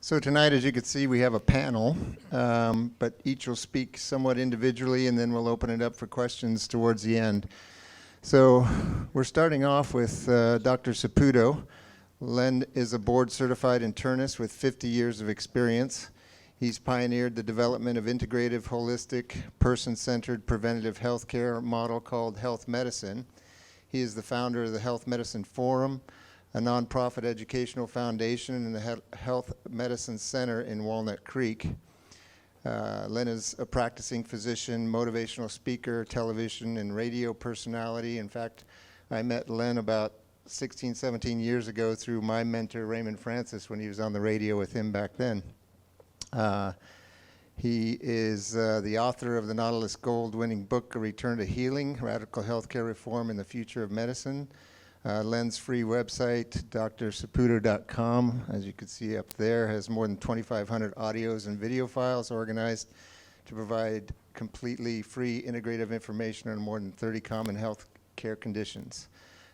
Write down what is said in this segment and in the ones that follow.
So tonight, as you can see, we have a panel, but each will speak somewhat individually, and then we'll open it up for questions towards the end. So we're starting off with Dr. Saputo. Len is a board-certified internist with 50 years of experience. He's pioneered the development of integrative, holistic, person-centered preventative healthcare model called health medicine. He is the founder of the Health Medicine Forum, a nonprofit educational foundation, and the Health Medicine Center in Walnut Creek. Len is a practicing physician, motivational speaker, television and radio personality. In fact, I met Len about 16, 17 years ago through my mentor, Raymond Francis, when he was on the radio with him back then. He is the author of the Nautilus Gold-winning book, A Return to Healing, Radical Healthcare Reform and the Future of Medicine. Len's free website, drsaputo.com, as you can see up there, has more than 2,500 audios and video files organized to provide completely free integrative information on more than 30 common health care conditions.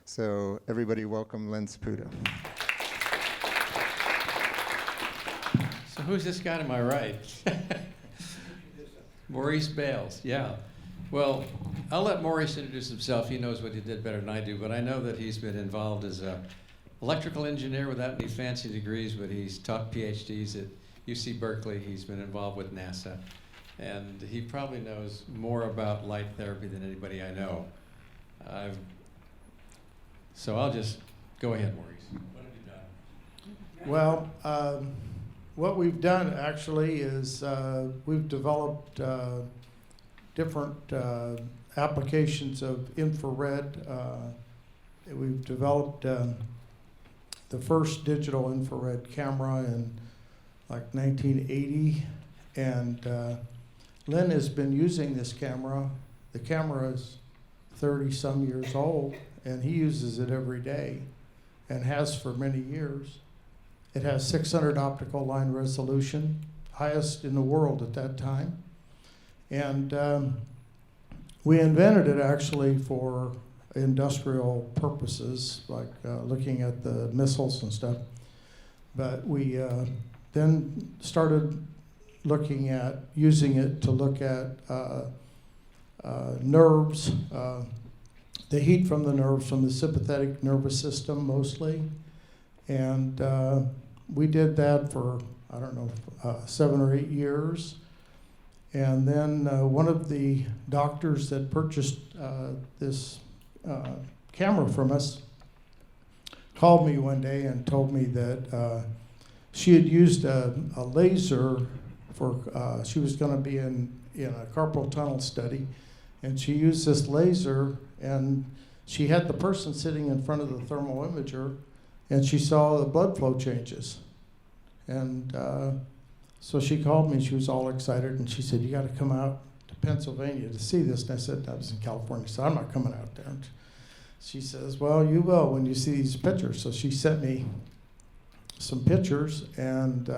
So everybody welcome Len Saputo. So who's this guy to my right? Maurice Bales, yeah. Well, I'll let Maurice introduce himself. He knows what he did better than I do, but I know that he's been involved as an electrical engineer without any fancy degrees, but he's taught PhDs at UC Berkeley. He's been involved with NASA, and he probably knows more about light therapy than anybody I know. So I'll just go ahead, Maurice. What have you done? Well, what we've done actually is we've developed different applications of infrared. We've developed the first digital infrared camera in like 1980, and Len has been using this camera. The camera is 30-some years old, and he uses it every day and has for many years. It has 600 optical line resolution, highest in the world at that time. And we invented it actually for industrial purposes, like looking at the missiles and stuff. But we then started looking at using it to look at nerves, the heat from the nerves, from the sympathetic nervous system mostly. And we did that for, I don't know, 7 or 8 years. And then one of the doctors that purchased this camera from us called me one day and told me that she had used a laser for, she was going to be in a carpal tunnel study, and she used this laser, and she had the person sitting in front of the thermal imager, and she saw the blood flow changes. And so she called me, she was all excited, and she said, "You got to come out to Pennsylvania to see this." And I said, I was in California, so I'm not coming out there. And she says, "Well, you will when you see these pictures." So she sent me some pictures, and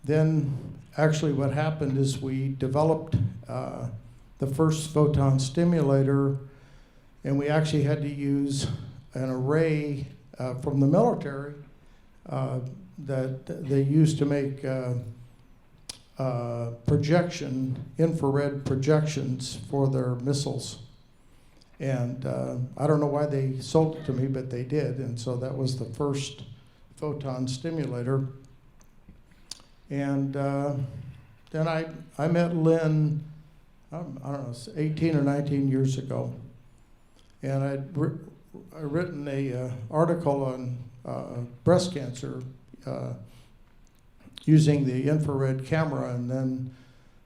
then actually what happened is we developed the first photon stimulator, and we actually had to use an array from the military that they used to make infrared projections for their missiles. And I don't know why they sold it to me, but they did. And so that was the first photon stimulator. And then I met Len, I don't know, 18 or 19 years ago. And I'd written a article on breast cancer using the infrared camera, and then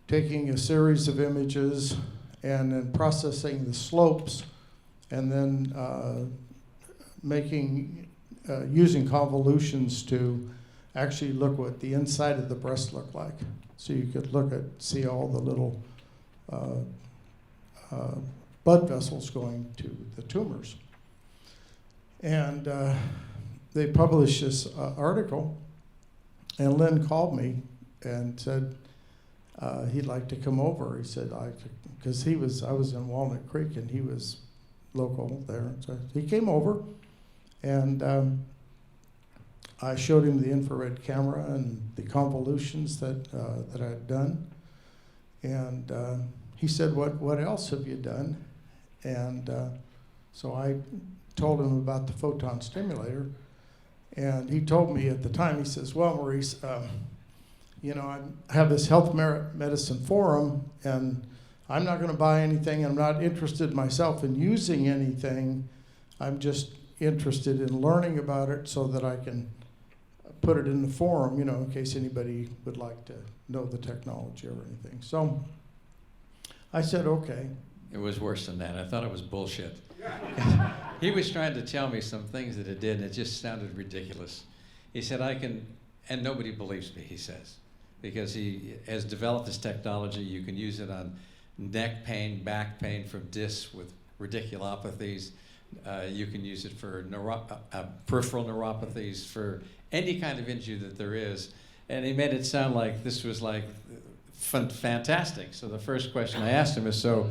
taking a series of images and then processing the slopes, and then using convolutions to actually look what the inside of the breast looked like. So you could see all the little blood vessels going to the tumors. And they published this article, and Len called me and said he'd like to come over. He said, because I was in Walnut Creek and he was local there. So he came over, and I showed him the infrared camera and the convolutions that I had done. And he said, what else have you done? And so I told him about the photon stimulator. And he told me at the time, he says, well, Maurice, you know, I have this health medicine forum, and I'm not going to buy anything. I'm not interested myself in using anything. I'm just interested in learning about it so that I can put it in the forum, you know, in case anybody would like to know the technology or anything. So I said, okay. It was worse than that. I thought it was bullshit. He was trying to tell me some things that it did, and it just sounded ridiculous. He said, I can, and nobody believes me, he says, because he has developed this technology. You can use it on neck pain, back pain from discs with radiculopathies. You can use it for peripheral neuropathies, for any kind of injury that there is. And he made it sound like this was like fantastic. So the first question I asked him is, so,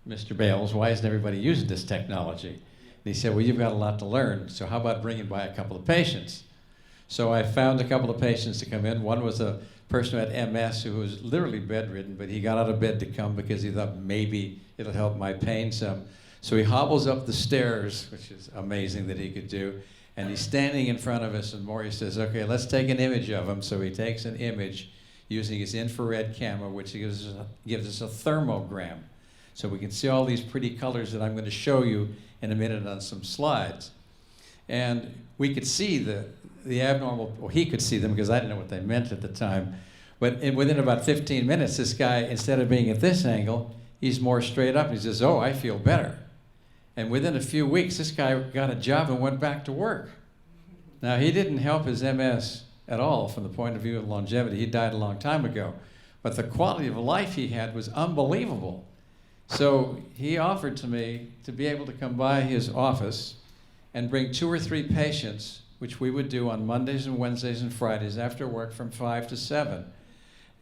Mr. Bales, why isn't everybody using this technology? And he said, well, you've got a lot to learn, so how about bringing by a couple of patients? So I found a couple of patients to come in. One was a person who had MS who was literally bedridden, but he got out of bed to come because he thought maybe it'll help my pain some. So he hobbles up the stairs, which is amazing that he could do, and he's standing in front of us, and Maury says, okay, let's take an image of him. So he takes an image using his infrared camera, which gives us a thermogram. So we can see all these pretty colors that I'm going to show you in a minute on some slides. And we could see the abnormal, well, he could see them because I didn't know what they meant at the time. But within about 15 minutes, this guy, instead of being at this angle, he's more straight up. He says, oh, I feel better. And within a few weeks, this guy got a job and went back to work. Now, he didn't help his MS at all from the point of view of longevity. He died a long time ago. But the quality of life he had was unbelievable. So he offered to me to be able to come by his office and bring 2 or 3 patients, which we would do on Mondays and Wednesdays and Fridays after work from 5 to 7.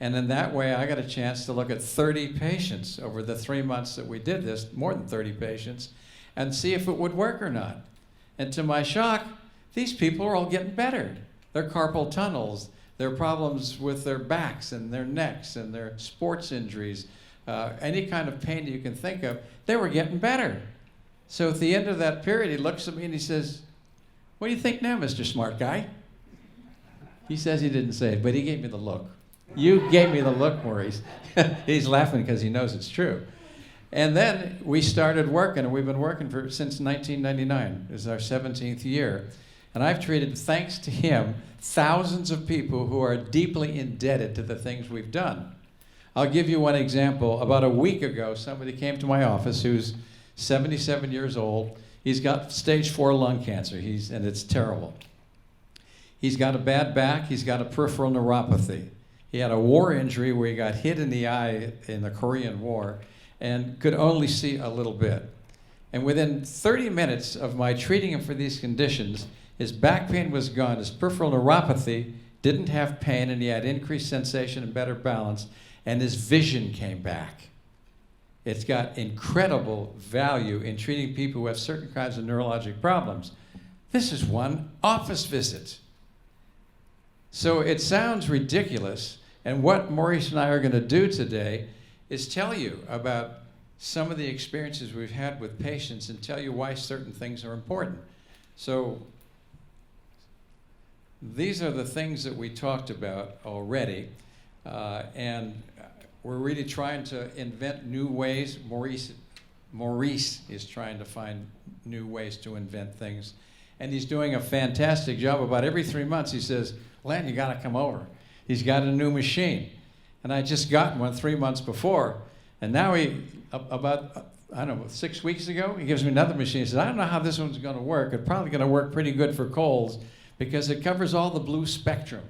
And in that way, I got a chance to look at 30 patients over the 3 months that we did this, more than 30 patients, and see if it would work or not. And to my shock, these people are all getting better. Their carpal tunnels, their problems with their backs and their necks and their sports injuries, any kind of pain that you can think of, they were getting better. So at the end of that period, he looks at me and he says, what do you think now, Mr. Smart Guy? He says he didn't say it, but he gave me the look. You gave me the look, Maurice. He's laughing because he knows it's true. And then we started working, and we've been working since 1999. This is our 17th year. And I've treated, thanks to him, thousands of people who are deeply indebted to the things we've done. I'll give you one example. About a week ago, somebody came to my office who's 77 years old. He's got stage 4 lung cancer, and it's terrible. He's got a bad back. He's got a peripheral neuropathy. He had a war injury where he got hit in the eye in the Korean War and could only see a little bit. And within 30 minutes of my treating him for these conditions, his back pain was gone, his peripheral neuropathy didn't have pain, and he had increased sensation and better balance, and his vision came back. It's got incredible value in treating people who have certain kinds of neurologic problems. This is one office visit. So it sounds ridiculous, and what Maurice and I are going to do today is tell you about some of the experiences we've had with patients and tell you why certain things are important. So these are the things that we talked about already, and we're really trying to invent new ways. Maurice is trying to find new ways to invent things, and he's doing a fantastic job. About every 3 months he says, Len, you got to come over. He's got a new machine. And I just got one 3 months before, and now about 6 weeks ago, he gives me another machine. He says, I don't know how this one's going to work. It's probably going to work pretty good for colds because it covers all the blue spectrum.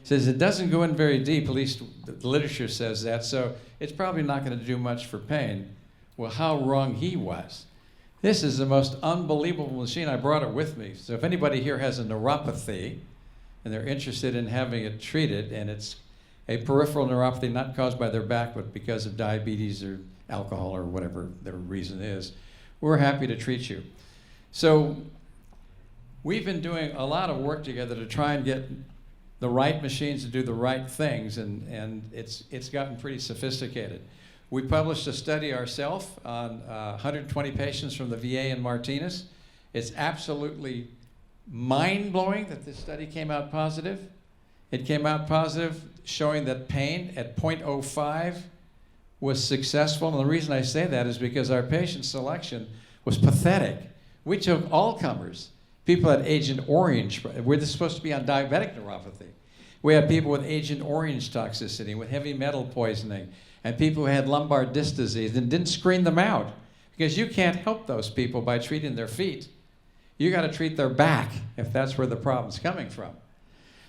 He says it doesn't go in very deep, at least the literature says that, so it's probably not going to do much for pain. Well, how wrong he was. This is the most unbelievable machine. I brought it with me. So if anybody here has a neuropathy and they're interested in having it treated, and it's a peripheral neuropathy not caused by their back, but because of diabetes or alcohol or whatever their reason is, we're happy to treat you. So we've been doing a lot of work together to try and get the right machines to do the right things, and it's gotten pretty sophisticated. We published a study ourselves on 120 patients from the VA in Martinez. It's absolutely mind-blowing that this study came out positive. It came out positive showing that pain at 0.05 was successful. And the reason I say that is because our patient selection was pathetic. We took all comers, people had Agent Orange. We're supposed to be on diabetic neuropathy. We had people with Agent Orange toxicity, with heavy metal poisoning, and people who had lumbar disc disease, and didn't screen them out because you can't help those people by treating their feet. You got to treat their back if that's where the problem's coming from.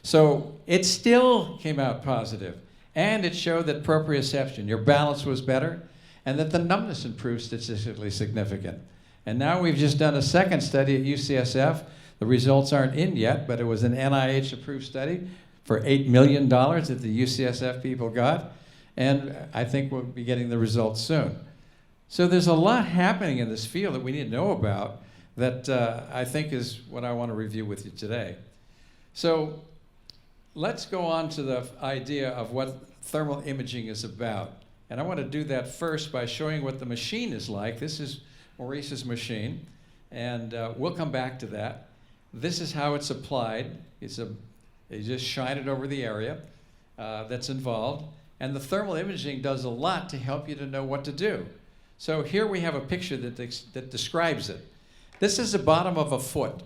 So it still came out positive, and it showed that proprioception, your balance was better, and that the numbness improved statistically significant. And now we've just done a second study at UCSF. The results aren't in yet, but it was an NIH-approved study for $8 million that the UCSF people got. And I think we'll be getting the results soon. So there's a lot happening in this field that we need to know about that I think is what I want to review with you today. So let's go on to the idea of what thermal imaging is about. And I want to do that first by showing what the machine is like. This is Maurice's machine, and we'll come back to that. This is how it's applied. You just shine it over the area that's involved. And the thermal imaging does a lot to help you to know what to do. So here we have a picture that describes it. This is the bottom of a foot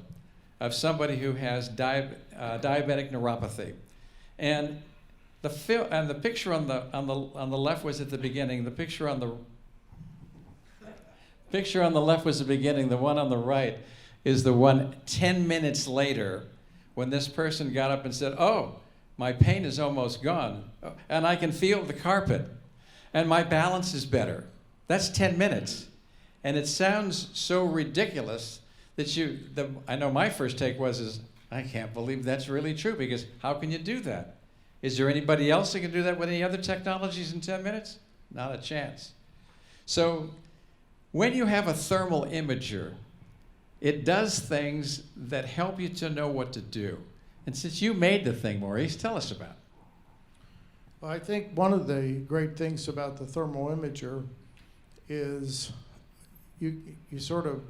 of somebody who has diabetic neuropathy. And the picture on the left was at the beginning. The picture on the left was the beginning. The one on the right is the one 10 minutes later when this person got up and said, "Oh, my pain is almost gone, and I can feel the carpet, and my balance is better." That's 10 minutes. And it sounds so ridiculous that I know my first take was, I can't believe that's really true, because how can you do that? Is there anybody else that can do that with any other technologies in 10 minutes? Not a chance. So when you have a thermal imager, it does things that help you to know what to do. And since you made the thing, Maurice, tell us about it. Well, I think one of the great things about the thermal imager is you sort of,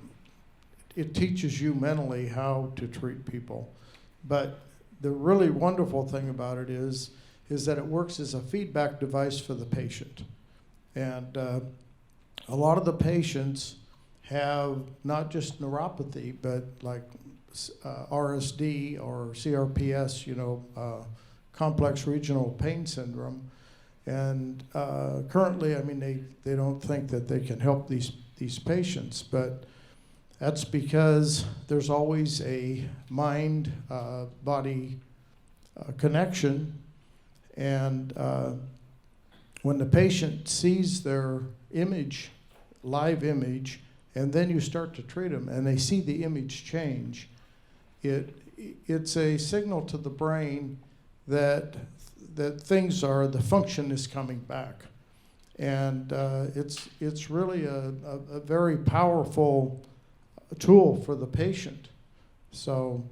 it teaches you mentally how to treat people. But the really wonderful thing about it is that it works as a feedback device for the patient. And a lot of the patients have not just neuropathy, but like RSD or CRPS, complex regional pain syndrome. And currently, I mean, they don't think that they can help these patients, but that's because there's always a mind-body connection. And when the patient sees their image, live image, and then you start to treat them, and they see the image change, it's a signal to the brain that the function is coming back. And it's really a very powerful tool for the patient. So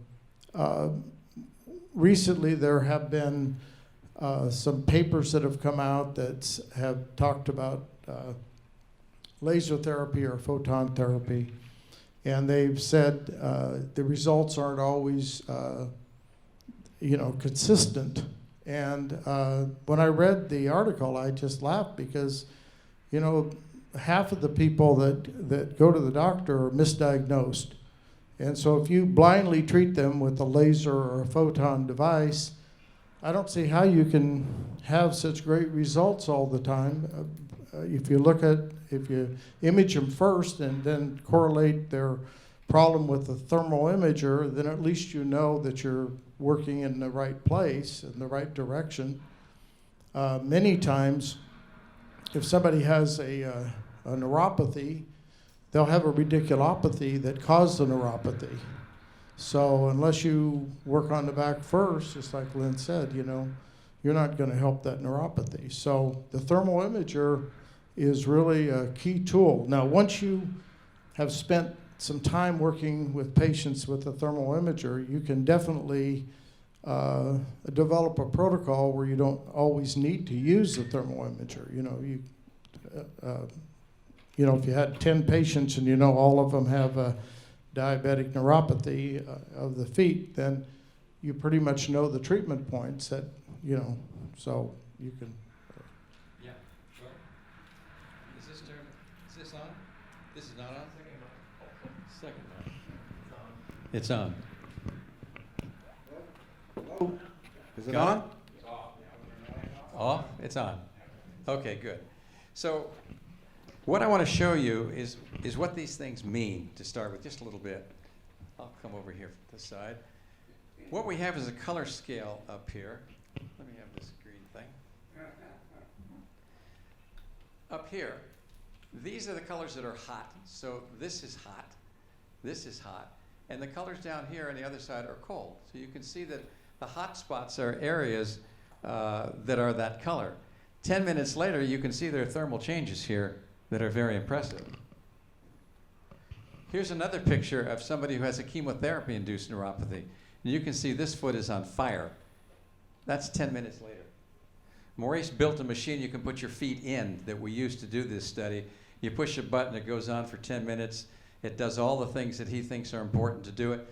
recently there have been some papers that have come out that have talked about laser therapy or photon therapy. And they've said the results aren't always consistent. And when I read the article, I just laughed because, half of the people that go to the doctor are misdiagnosed. And so if you blindly treat them with a laser or a photon device, I don't see how you can have such great results all the time. If you image them first and then correlate their problem with the thermal imager, then at least you know that you're working in the right place, in the right direction. Many times, if somebody has a neuropathy, they'll have a radiculopathy that caused the neuropathy. So unless you work on the back first, just like Lynn said, you're not going to help that neuropathy. So the thermal imager is really a key tool. Now, once you have spent some time working with patients with a thermal imager, you can definitely develop a protocol where you don't always need to use the thermal imager. If you had 10 patients and all of them have a diabetic neuropathy of the feet, then you pretty much know the treatment points that, so you can. Yeah. Well, is this on? This is not on? Second on. It's on. Is it Got on? it? Off? It's on. Okay, good. So what I want to show you is what these things mean, to start with, just a little bit. I'll come over here from this side. What we have is a color scale up here. Let me have this green thing. Up here, these are the colors that are hot. So this is hot, this is hot, and the colors down here on the other side are cold. So you can see that the hot spots are areas that are that color. 10 minutes later, you can see there are thermal changes here that are very impressive. Here's another picture of somebody who has a chemotherapy-induced neuropathy. And you can see this foot is on fire. That's 10 minutes later. Maurice built a machine you can put your feet in that we used to do this study. You push a button, it goes on for 10 minutes. It does all the things that he thinks are important to do it,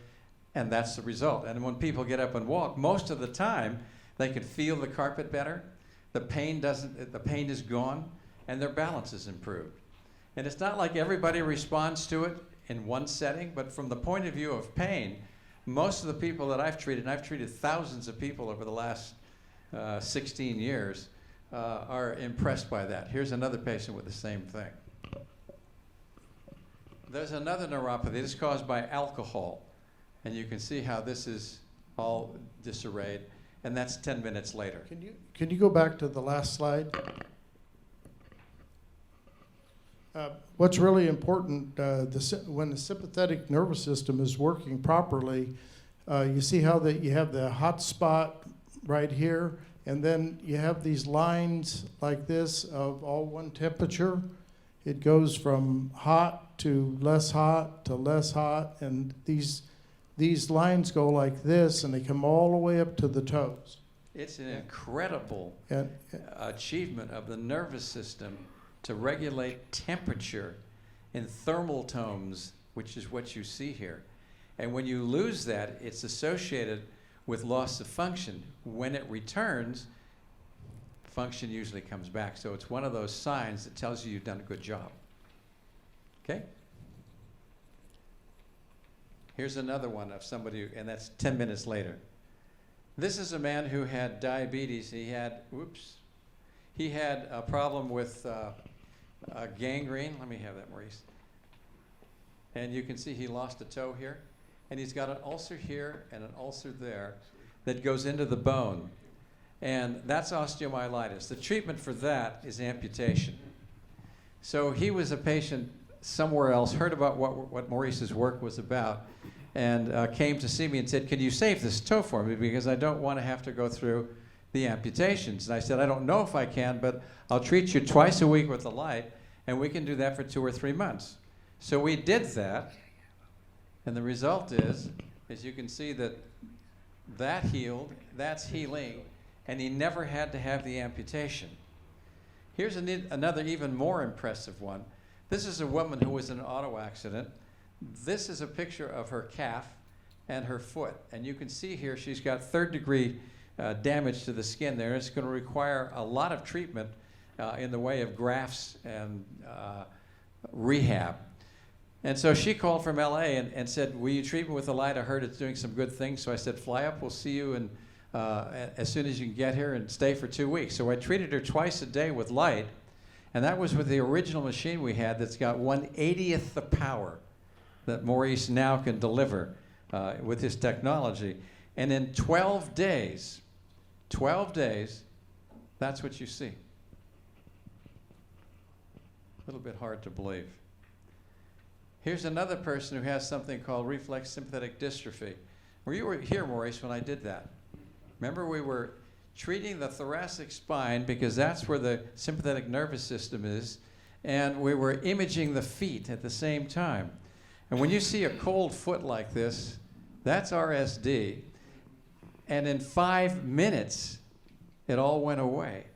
and that's the result. And when people get up and walk, most of the time, they can feel the carpet better. The pain is gone, and their balance is improved. And it's not like everybody responds to it in one setting, but from the point of view of pain, most of the people that I've treated, and I've treated thousands of people over the last 16 years, are impressed by that. Here's another patient with the same thing. There's another neuropathy. This is caused by alcohol. And you can see how this is all disarrayed. And that's 10 minutes later. Can you go back to the last slide? What's really important, when the sympathetic nervous system is working properly, you see how you have the hot spot right here, and then you have these lines like this of all one temperature. It goes from hot to less hot to less hot, and these lines go like this, and they come all the way up to the toes. It's an incredible achievement of the nervous system to regulate temperature in thermal tones, which is what you see here. And when you lose that, it's associated with loss of function. When it returns, function usually comes back. So it's one of those signs that tells you you've done a good job. Okay? Here's another one of somebody, and that's 10 minutes later. This is a man who had diabetes. He had a problem with gangrene. Let me have that, Maurice. And you can see he lost a toe here. And he's got an ulcer here and an ulcer there that goes into the bone. And that's osteomyelitis. The treatment for that is amputation. So he was a patient somewhere else, heard about what Maurice's work was about, and came to see me and said, "Can you save this toe for me? Because I don't want to have to go through the amputations." And I said, "I don't know if I can, but I'll treat you twice a week with the light, and we can do that for 2 or 3 months." So we did that, and the result is, as you can see, that healed, that's healing, and he never had to have the amputation. Here's another even more impressive one. This is a woman who was in an auto accident. This is a picture of her calf and her foot. And you can see here she's got 3rd-degree damage to the skin there. It's going to require a lot of treatment in the way of grafts and rehab. And so she called from LA and said, "Will you treat me with the light? I heard it's doing some good things." So I said, "Fly up, we'll see you as soon as you can get here, and stay for 2 weeks." So I treated her twice a day with light, and that was with the original machine we had that's got 1/80th the power that Maurice now can deliver with his technology. And in 12 days, that's what you see. A little bit hard to believe. Here's another person who has something called reflex sympathetic dystrophy. You were here, Maurice, when I did that. Remember, we were treating the thoracic spine because that's where the sympathetic nervous system is, and we were imaging the feet at the same time. And when you see a cold foot like this, that's RSD. And in 5 minutes, it all went away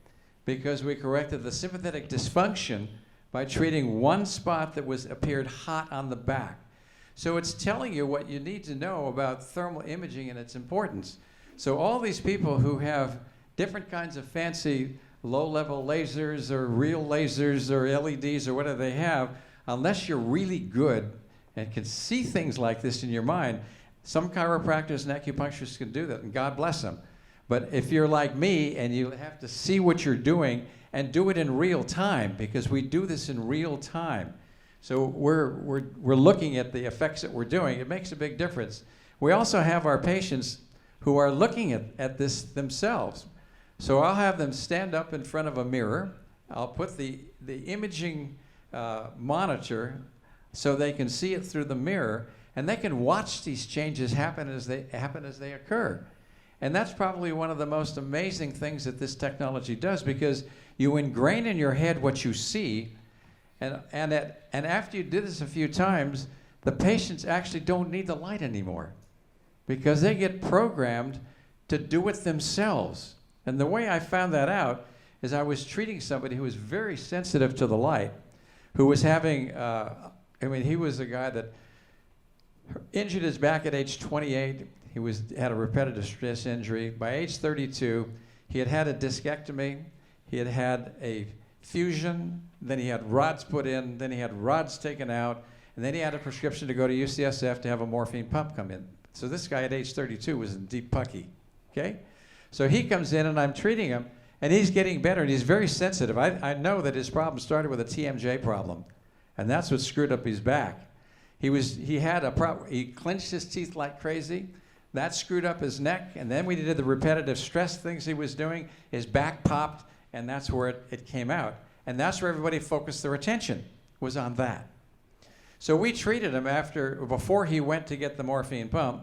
because we corrected the sympathetic dysfunction by treating one spot that appeared hot on the back. So it's telling you what you need to know about thermal imaging and its importance. So all these people who have different kinds of fancy low-level lasers or real lasers or LEDs or whatever they have, unless you're really good and can see things like this in your mind, some chiropractors and acupuncturists can do that, and God bless them. But if you're like me and you have to see what you're doing and do it in real time, because we do this in real time. So we're looking at the effects that we're doing. It makes a big difference. We also have our patients who are looking at this themselves. So I'll have them stand up in front of a mirror. I'll put the imaging monitor so they can see it through the mirror, and they can watch these changes happen as they occur. And that's probably one of the most amazing things that this technology does, because you ingrain in your head what you see, and after you do this a few times, the patients actually don't need the light anymore because they get programmed to do it themselves. And the way I found that out is I was treating somebody who was very sensitive to the light, who was having, he was a guy that injured his back at age 28. He had a repetitive stress injury. By age 32, he had a discectomy. He had a fusion. Then he had rods put in. Then he had rods taken out. And then he had a prescription to go to UCSF to have a morphine pump come in. So this guy at age 32 was in deep pucky, okay? So he comes in and I'm treating him, and he's getting better, and he's very sensitive. I know that his problem started with a TMJ problem, and that's what screwed up his back. He clenched his teeth like crazy. That screwed up his neck, and then we did the repetitive stress things he was doing. His back popped, and that's where it came out. And that's where everybody focused their attention, was on that. So we treated him before he went to get the morphine pump.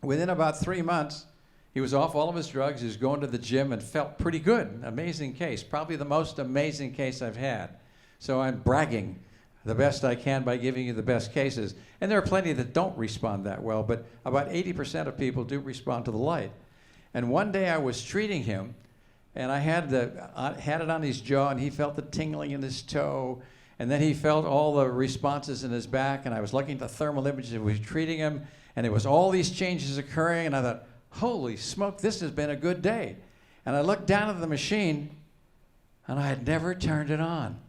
Within about 3 months, he was off all of his drugs. He was going to the gym and felt pretty good. Amazing case, probably the most amazing case I've had. So I'm bragging the best I can by giving you the best cases. And there are plenty that don't respond that well, but about 80% of people do respond to the light. And one day I was treating him, and I had it on his jaw, and he felt the tingling in his toe, and then he felt all the responses in his back, and I was looking at the thermal images, and we were treating him, and it was all these changes occurring, and I thought, holy smoke, this has been a good day. And I looked down at the machine, and I had never turned it on.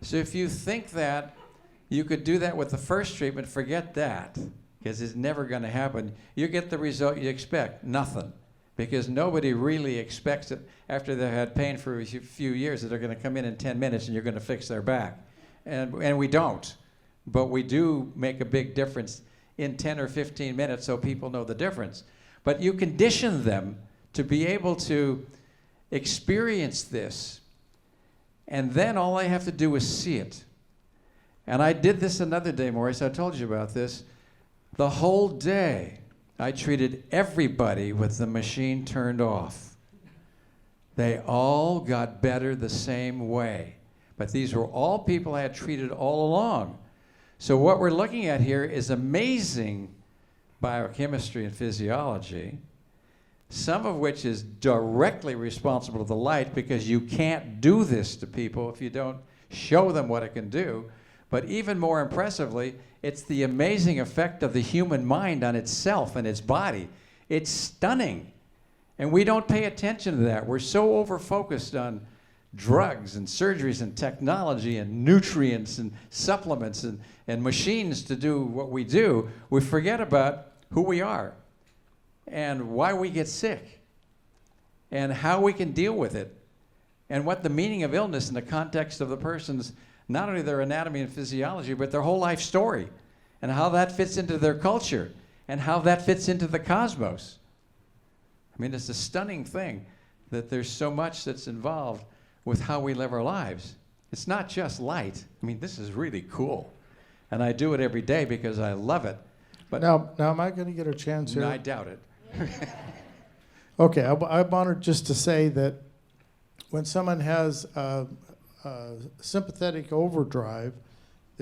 So if you think that you could do that with the first treatment, forget that, because it's never going to happen. You get the result you expect, nothing, because nobody really expects it after they've had pain for a few years that they're going to come in 10 minutes and you're going to fix their back. And we don't, but we do make a big difference in 10 or 15 minutes so people know the difference. But you condition them to be able to experience this, and then all I have to do is see it. And I did this another day, Maurice, I told you about this. The whole day, I treated everybody with the machine turned off. They all got better the same way. But these were all people I had treated all along. So what we're looking at here is amazing biochemistry and physiology, some of which is directly responsible to the light, because you can't do this to people if you don't show them what it can do. But even more impressively, it's the amazing effect of the human mind on itself and its body. It's stunning. And we don't pay attention to that. We're so over-focused on drugs and surgeries and technology and nutrients and supplements and machines to do what we do, we forget about who we are and why we get sick and how we can deal with it and what the meaning of illness in the context of the person's, not only their anatomy and physiology, but their whole life story, and how that fits into their culture and how that fits into the cosmos. I mean, it's a stunning thing that there's so much that's involved with how we live our lives. It's not just light. I mean, this is really cool. And I do it every day because I love it. But Now am I going to get a chance here? I doubt it. Okay, I wanted just to say that when someone has sympathetic overdrive,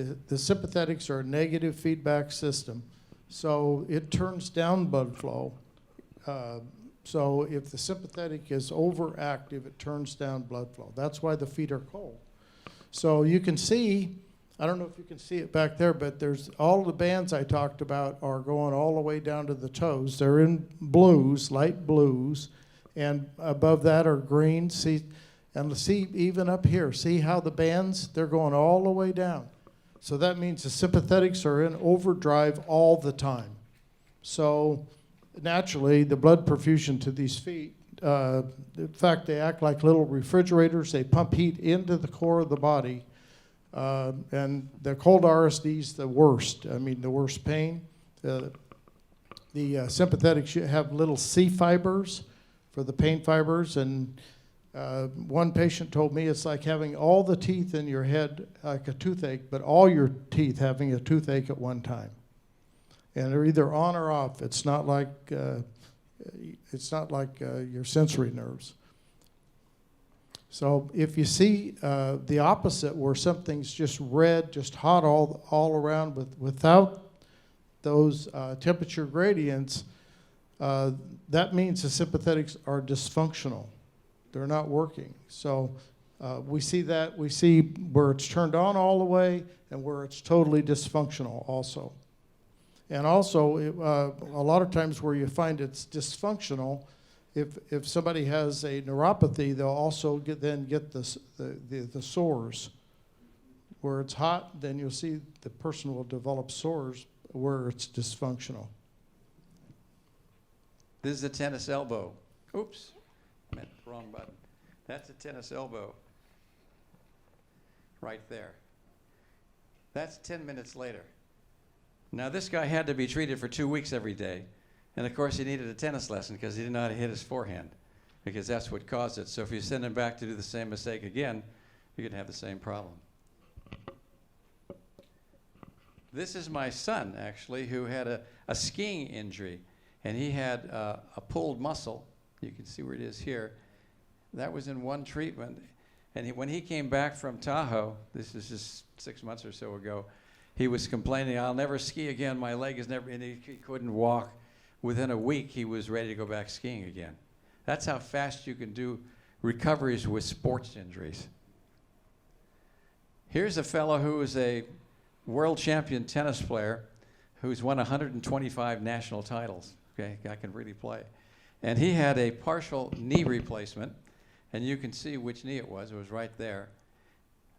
The sympathetics are a negative feedback system, so it turns down blood flow. So if the sympathetic is overactive, it turns down blood flow. That's why the feet are cold. So you can see, I don't know if you can see it back there, but there's all the bands I talked about are going all the way down to the toes. They're in blues, light blues, and above that are green. See, and see even up here, see how the bands, they're going all the way down. So that means the sympathetics are in overdrive all the time. So naturally, the blood perfusion to these feet, in fact, they act like little refrigerators. They pump heat into the core of the body. And the cold RSD is the worst. I mean, the worst pain. The sympathetics have little C fibers for the pain fibers. And one patient told me it's like having all the teeth in your head like a toothache, but all your teeth having a toothache at one time. And they're either on or off. It's not like your sensory nerves. So if you see the opposite, where something's just red, just hot all around without those temperature gradients, that means the sympathetics are dysfunctional. They're not working. So we see that. We see where it's turned on all the way and where it's totally dysfunctional also. And also, a lot of times where you find it's dysfunctional, if somebody has a neuropathy, they'll also get the sores. Where it's hot, then you'll see the person will develop sores where it's dysfunctional. This is a tennis elbow. Oops, I meant the wrong button. That's a tennis elbow right there. That's 10 minutes later. Now, this guy had to be treated for 2 weeks every day. And, of course, he needed a tennis lesson because he didn't know how to hit his forehand, because that's what caused it. So if you send him back to do the same mistake again, you're going to have the same problem. This is my son, actually, who had a skiing injury. And he had a pulled muscle. You can see where it is here. That was in one treatment. And when he came back from Tahoe, this is just 6 months or so ago, he was complaining, I'll never ski again, my leg is never, and he couldn't walk. Within a week, he was ready to go back skiing again. That's how fast you can do recoveries with sports injuries. Here's a fellow who is a world champion tennis player who's won 125 national titles. Okay, guy can really play. And he had a partial knee replacement, and you can see which knee it was right there.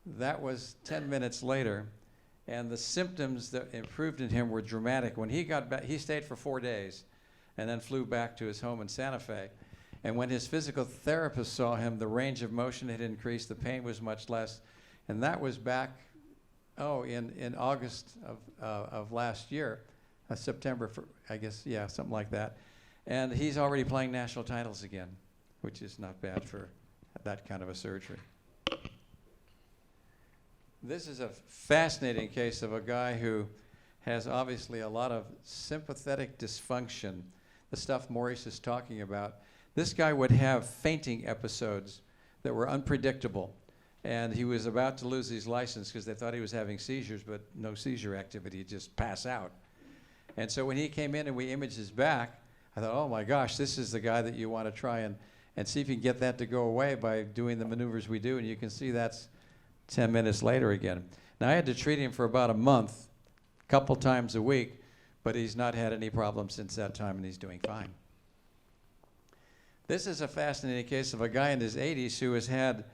That was 10 minutes later. And the symptoms that improved in him were dramatic. When he got back, he stayed for 4 days and then flew back to his home in Santa Fe. And when his physical therapist saw him, the range of motion had increased, the pain was much less. And that was back, in August of last year, September, I guess, yeah, something like that. And he's already playing national titles again, which is not bad for that kind of a surgery. This is a fascinating case of a guy who has obviously a lot of sympathetic dysfunction, the stuff Maurice is talking about. This guy would have fainting episodes that were unpredictable. And he was about to lose his license because they thought he was having seizures, but no seizure activity, he'd just pass out. And so when he came in and we imaged his back, I thought, oh my gosh, this is the guy that you want to try and see if you can get that to go away by doing the maneuvers we do. And you can see that's 10 minutes later again. Now, I had to treat him for about a month, a couple times a week, but he's not had any problems since that time, and he's doing fine. This is a fascinating case of a guy in his 80s who has had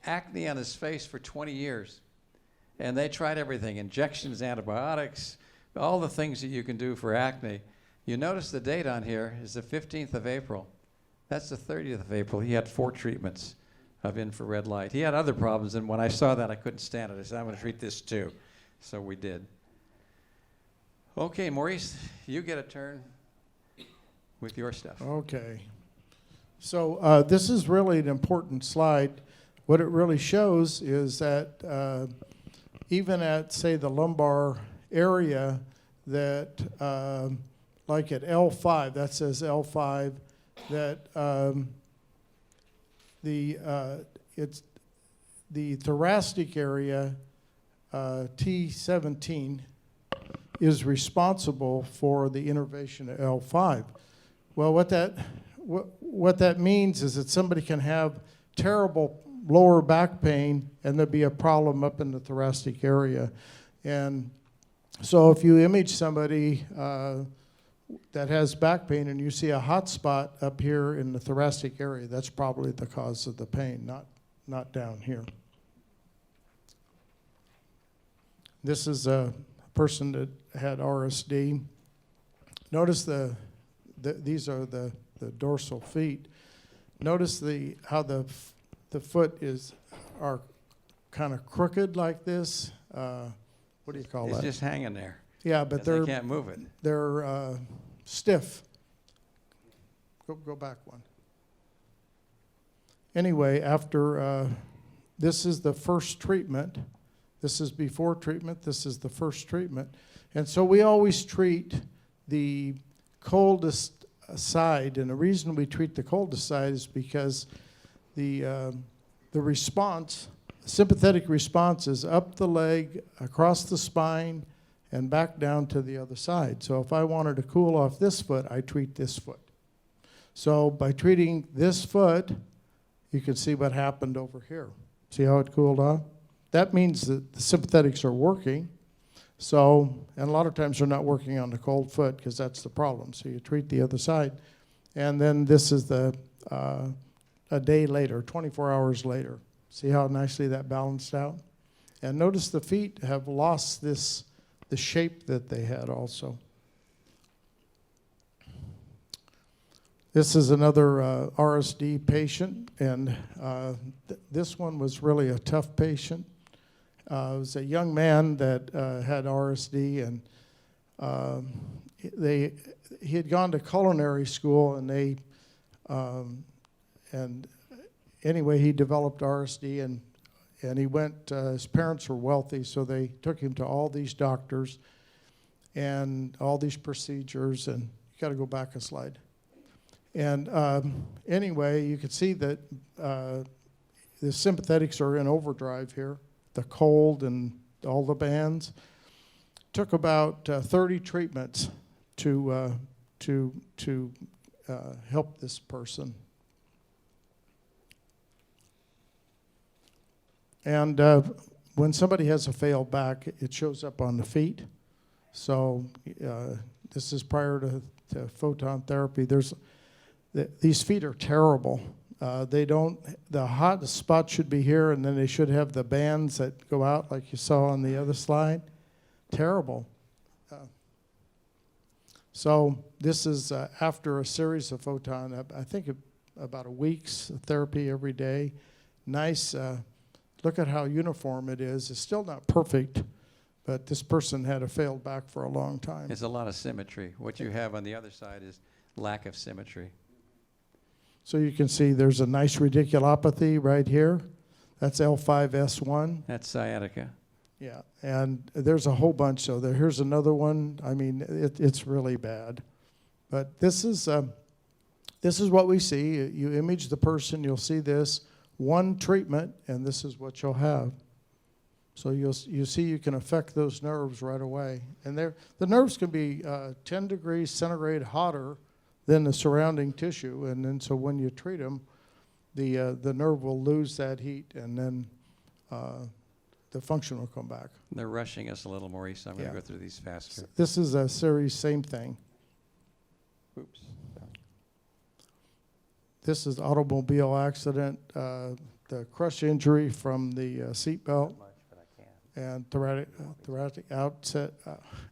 acne on his face for 20 years. And they tried everything, injections, antibiotics, all the things that you can do for acne. You notice the date on here is the 15th of April. That's the 30th of April. He had 4 treatments of infrared light. He had other problems, and when I saw that, I couldn't stand it. I said, I'm going to treat this too. So we did. Okay, Maurice, you get a turn with your stuff. Okay. So this is really an important slide. What it really shows is that even at, say, the lumbar area, that like at L5, that says L5, that it's the thoracic area T17 is responsible for the innervation of L5. Well, what that means is that somebody can have terrible lower back pain and there'll be a problem up in the thoracic area. And so if you image somebody that has back pain and you see a hot spot up here in the thoracic area, that's probably the cause of the pain, not down here. This is a person that had RSD. Notice these are the dorsal feet. Notice how the foot are kind of crooked like this. What do you call that? It's just hanging there. Yeah, but they can't move it. They're stiff. Go back one. Anyway, after this is the first treatment. This is before treatment. This is the first treatment. And so we always treat the coldest side. And the reason we treat the coldest side is because the response, sympathetic response, is up the leg, across the spine, and back down to the other side. So if I wanted to cool off this foot, I treat this foot. So by treating this foot, you can see what happened over here. See how it cooled off? That means that the sympathetics are working. So, and a lot of times they're not working on the cold foot because that's the problem. So you treat the other side. And then this is a day later, 24 hours later. See how nicely that balanced out? And notice the feet have lost the shape that they had also. This is another RSD patient, and this one was really a tough patient. It was a young man that had RSD, and he had gone to culinary school, and anyway, he developed RSD, and he went. His parents were wealthy, so they took him to all these doctors and all these procedures. And you got to go back a slide. And anyway, you can see that the sympathetics are in overdrive here. The cold and all the bands. Took about 30 treatments to help this person. And when somebody has a failed back, it shows up on the feet. So this is prior to photon therapy. These feet are terrible. The hot spot should be here, and then they should have the bands that go out like you saw on the other slide. Terrible. So this is after a series of photon, I think about a week's therapy every day. Nice. Look at how uniform it is. It's still not perfect, but this person had a failed back for a long time. It's a lot of symmetry. What you have on the other side is lack of symmetry. So you can see there's a nice radiculopathy right here. That's L5S1. That's sciatica. Yeah, and there's a whole bunch. So here's another one. I mean, it's really bad. But this is what we see. You image the person, you'll see this. One treatment, and this is what you'll have. So you see you can affect those nerves right away. And the nerves can be 10 degrees centigrade hotter than the surrounding tissue. And then so when you treat them, the nerve will lose that heat, and then the function will come back. They're rushing us a little, Maurice, so I'm going to go through these faster. This is a series, same thing. Oops. This is automobile accident, the crush injury from the seatbelt, and thoracic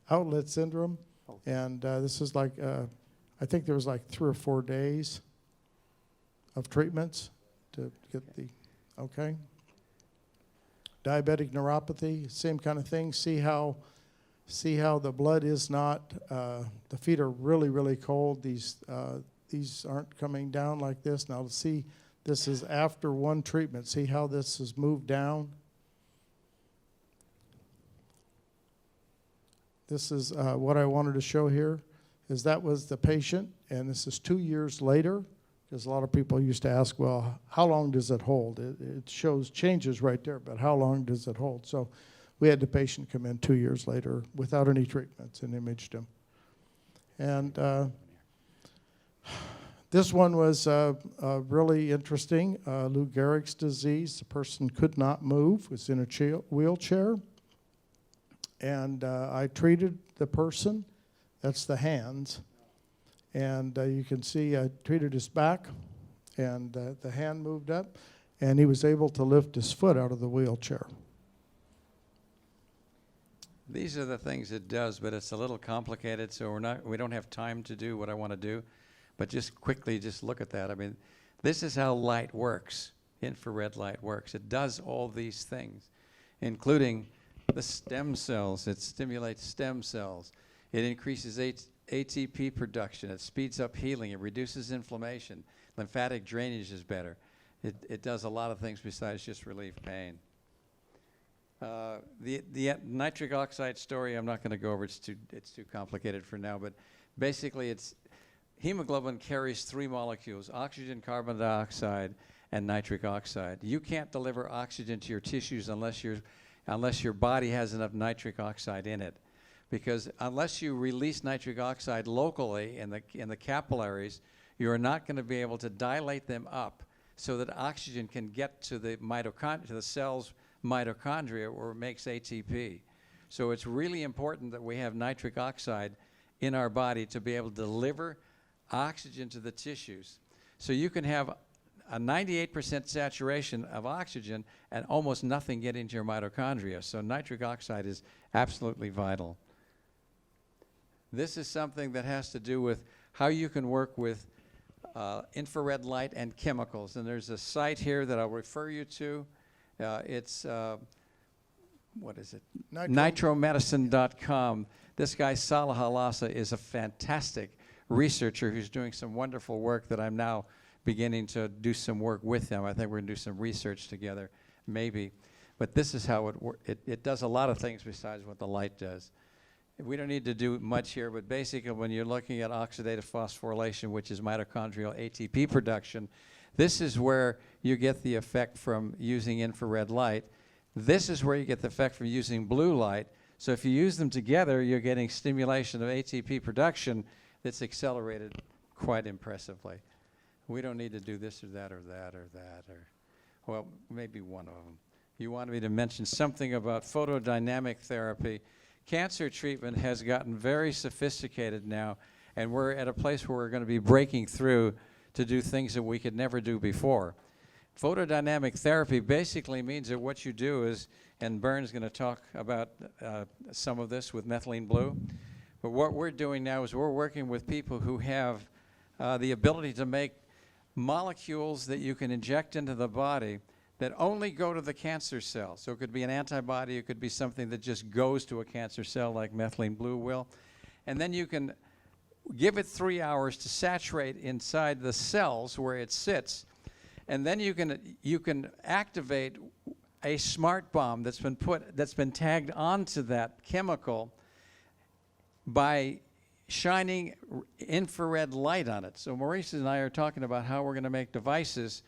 outlet syndrome. And this is like, I think there was like 3 or 4 days of treatments to get okay. Diabetic neuropathy, same kind of thing. See how the blood is not, the feet are really, really cold. These aren't coming down like this. Now see, this is after one treatment. See how this has moved down? This is what I wanted to show here, is that was the patient, and this is 2 years later, because a lot of people used to ask, well, how long does it hold? It shows changes right there, but how long does it hold? So We had the patient come in 2 years later without any treatments and imaged him. And this one was really interesting. Lou Gehrig's disease. The person could not move, was in a wheelchair. And I treated the person. That's the hands. And you can see I treated his back, and the hand moved up, and he was able to lift his foot out of the wheelchair. These are the things it does, but it's a little complicated, so we don't have time to do what I want to do. But just quickly, just look at that. I mean, this is how light works. Infrared light works. It does all these things, including the stem cells. It stimulates stem cells. It increases ATP production. It speeds up healing. It reduces inflammation. Lymphatic drainage is better. It does a lot of things besides just relieve pain. The nitric oxide story, I'm not going to go over. It's too complicated for now. But basically, hemoglobin carries 3 molecules: oxygen, carbon dioxide, and nitric oxide. You can't deliver oxygen to your tissues unless your body has enough nitric oxide in it. Because unless you release nitric oxide locally in the capillaries, you're not going to be able to dilate them up so that oxygen can get to the cell's mitochondria, where it makes ATP. So it's really important that we have nitric oxide in our body to be able to deliver oxygen to the tissues. So you can have a 98% saturation of oxygen and almost nothing getting to your mitochondria. So nitric oxide is absolutely vital. This is something that has to do with how you can work with infrared light and chemicals. And there's a site here that I'll refer you to. It's, what is it? Nitromedicine.com. This guy, Salah Halassa, is a fantastic researcher who's doing some wonderful work that I'm now beginning to do some work with him. I think we're going to do some research together, maybe. But this is how it does a lot of things besides what the light does. We don't need to do much here, but basically when you're looking at oxidative phosphorylation, which is mitochondrial ATP production, this is where you get the effect from using infrared light. This is where you get the effect from using blue light. So if you use them together, you're getting stimulation of ATP production that's accelerated quite impressively. We don't need to do this or that or that or that, or, well, maybe one of them. You wanted me to mention something about photodynamic therapy. Cancer treatment has gotten very sophisticated now, and we're at a place where we're going to be breaking through to do things that we could never do before. Photodynamic therapy basically means that what you do is, and Bern's going to talk about some of this with methylene blue, but what we're doing now is we're working with people who have the ability to make molecules that you can inject into the body that only go to the cancer cell. So it could be an antibody, it could be something that just goes to a cancer cell like methylene blue will. And then you can give it 3 hours to saturate inside the cells where it sits. And then you can activate a smart bomb that's been tagged onto that chemical by shining infrared light on it. So Maurice and I are talking about how we're going to make devices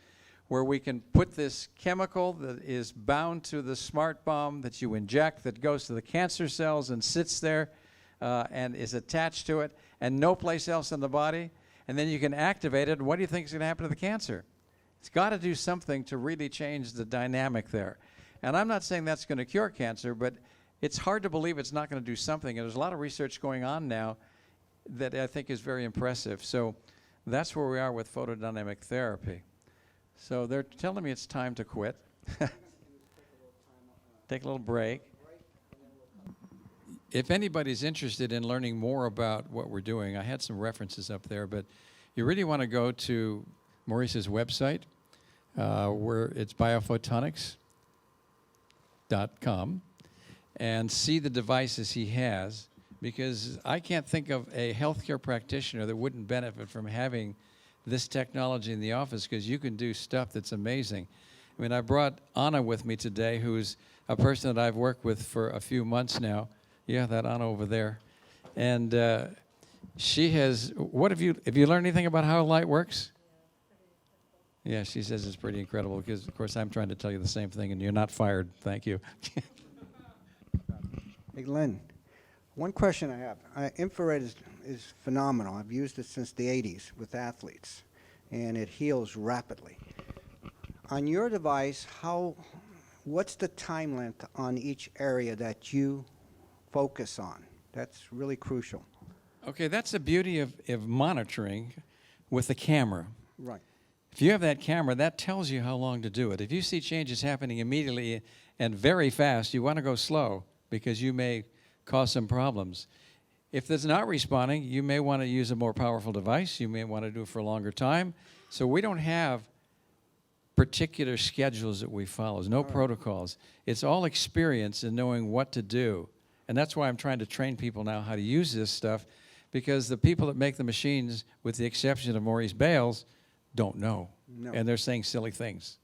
where we can put this chemical that is bound to the smart bomb that you inject, that goes to the cancer cells and sits there and is attached to it, and no place else in the body. And then you can activate it. What do you think is going to happen to the cancer? It's got to do something to really change the dynamic there. And I'm not saying that's going to cure cancer, but it's hard to believe it's not going to do something. And there's a lot of research going on now that I think is very impressive. So that's where we are with photodynamic therapy. So they're telling me it's time to quit. Take a little break. If anybody's interested in learning more about what we're doing, I had some references up there, but you really want to go to Maurice's website, where it's biophotonics.com, and see the devices he has, because I can't think of a healthcare practitioner that wouldn't benefit from having this technology in the office, because you can do stuff that's amazing. I mean, I brought Anna with me today, who's a person that I've worked with for a few months now. Yeah, that Anna over there. And she has, have you learned anything about how light works? Yeah, she says it's pretty incredible, because, of course, I'm trying to tell you the same thing, and you're not fired. Thank you. Hey, Lynn, one question I have. Infrared is phenomenal. I've used it since the 80s with athletes, and it heals rapidly. On your device, what's the time length on each area that you focus on? That's really crucial. Okay, that's the beauty of monitoring with the camera. Right. If you have that camera, that tells you how long to do it. If you see changes happening immediately and very fast, you want to go slow because you may cause some problems. If it's not responding, you may want to use a more powerful device. You may want to do it for a longer time. So we don't have particular schedules that we follow. There's no protocols. It's all experience and knowing what to do. And that's why I'm trying to train people now how to use this stuff, because the people that make the machines, with the exception of Maurice Bales, don't know. No. And they're saying silly things.